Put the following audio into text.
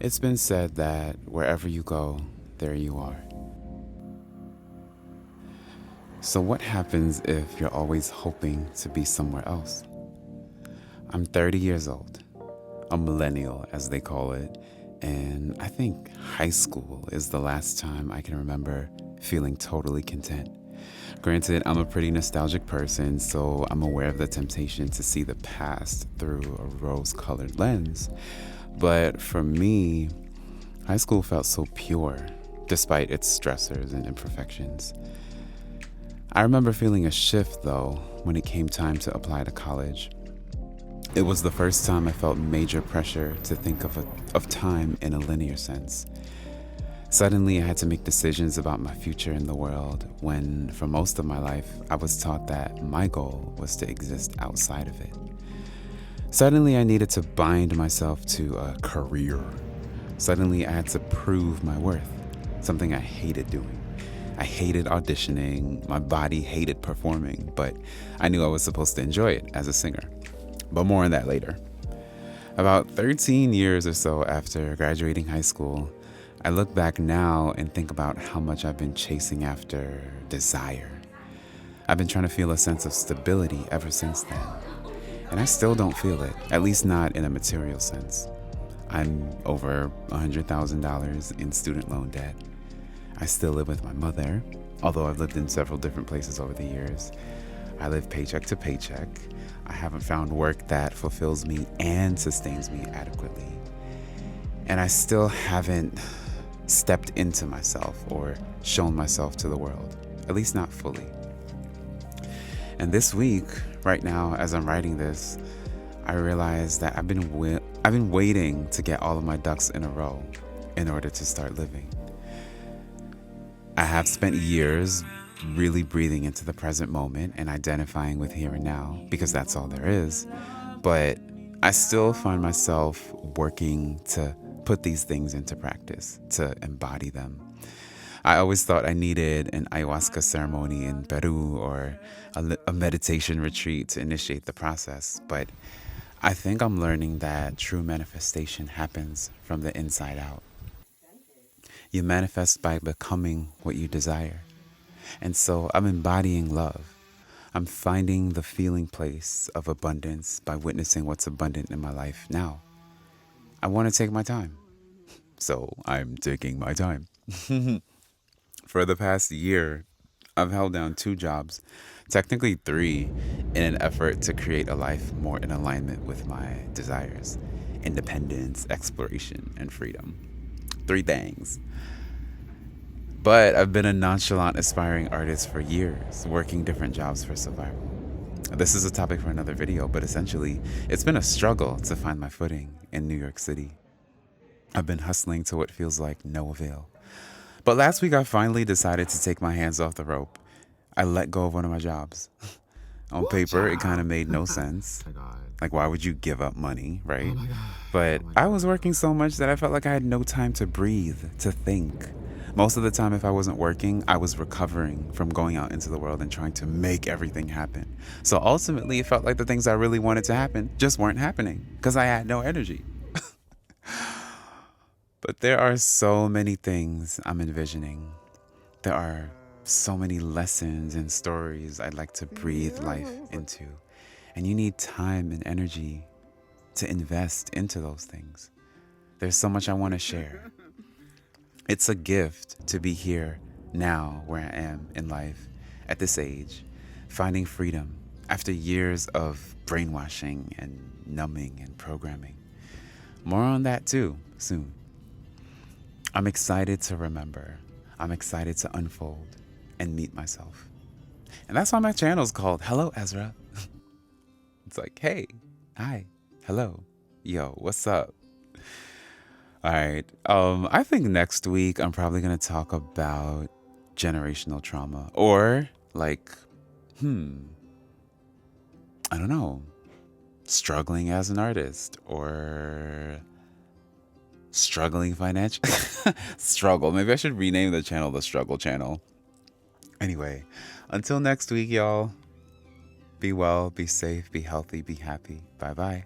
It's been said that wherever you go, there you are. So, what happens if you're always hoping to be somewhere else? I'm 30 years old, a millennial, as they call it, and I think high school is the last time I can remember feeling totally content. Granted, I'm a pretty nostalgic person, so I'm aware of the temptation to see the past through a rose colored lens. But for me, high school felt so pure, despite its stressors and imperfections. I remember feeling a shift, though, when it came time to apply to college. It was the first time I felt major pressure to think of time in a linear sense. Suddenly, I had to make decisions about my future in the world when, for most of my life, I was taught that my goal was to exist outside of it. Suddenly, I needed to bind myself to a career. Suddenly, I had to prove my worth, something I hated doing. I hated auditioning, my body hated performing, but I knew I was supposed to enjoy it as a singer. But more on that later. About 13 years or so after graduating high school, I look back now and think about how much I've been chasing after desire. I've been trying to feel a sense of stability ever since then. And I still don't feel it, at least not in a material sense. I'm over $100,000 in student loan debt. I still live with my mother, although I've lived in several different places over the years. I live paycheck to paycheck. I haven't found work that fulfills me and sustains me adequately. And I still haven't stepped into myself or shown myself to the world, at least not fully. And this week, right now, as I'm writing this, I realize that I've been waiting to get all of my ducks in a row in order to start living. I have spent years really breathing into the present moment and identifying with here and now, because that's all there is. But I still find myself working to put these things into practice, to embody them. I always thought I needed an ayahuasca ceremony in Peru or a meditation retreat to initiate the process, but I think I'm learning that true manifestation happens from the inside out. You manifest by becoming what you desire. And so I'm embodying love. I'm finding the feeling place of abundance by witnessing what's abundant in my life now. I want to take my time. So I'm taking my time. For the past year, I've held down 2 jobs, technically 3, in an effort to create a life more in alignment with my desires: independence, exploration, and freedom. 3 things. But I've been a nonchalant, aspiring artist for years, working different jobs for survival. This is a topic for another video, but essentially, it's been a struggle to find my footing in New York City. I've been hustling to what feels like no avail. But last week, I finally decided to take my hands off the rope. I let go of one of my jobs. On paper, it kind of made no sense. Like, why would you give up money, right? But I was working so much that I felt like I had no time to breathe, to think. Most of the time, if I wasn't working, I was recovering from going out into the world and trying to make everything happen. So ultimately, it felt like the things I really wanted to happen just weren't happening because I had no energy. But there are so many things I'm envisioning. There are so many lessons and stories I'd like to breathe life into. And you need time and energy to invest into those things. There's so much I want to share. It's a gift to be here now where I am in life at this age, finding freedom after years of brainwashing and numbing and programming. More on that too, soon. I'm excited to remember. I'm excited to unfold and meet myself. And that's why my channel is called Hello Ezra. It's like, hey, hi, hello, yo, what's up? All right. I think next week I'm probably going to talk about generational trauma or like, I don't know, struggling as an artist or struggling financially. Struggle. Maybe I should rename the channel the Struggle Channel. Anyway, until next week, y'all, be well, be safe, be healthy, be happy. Bye-bye.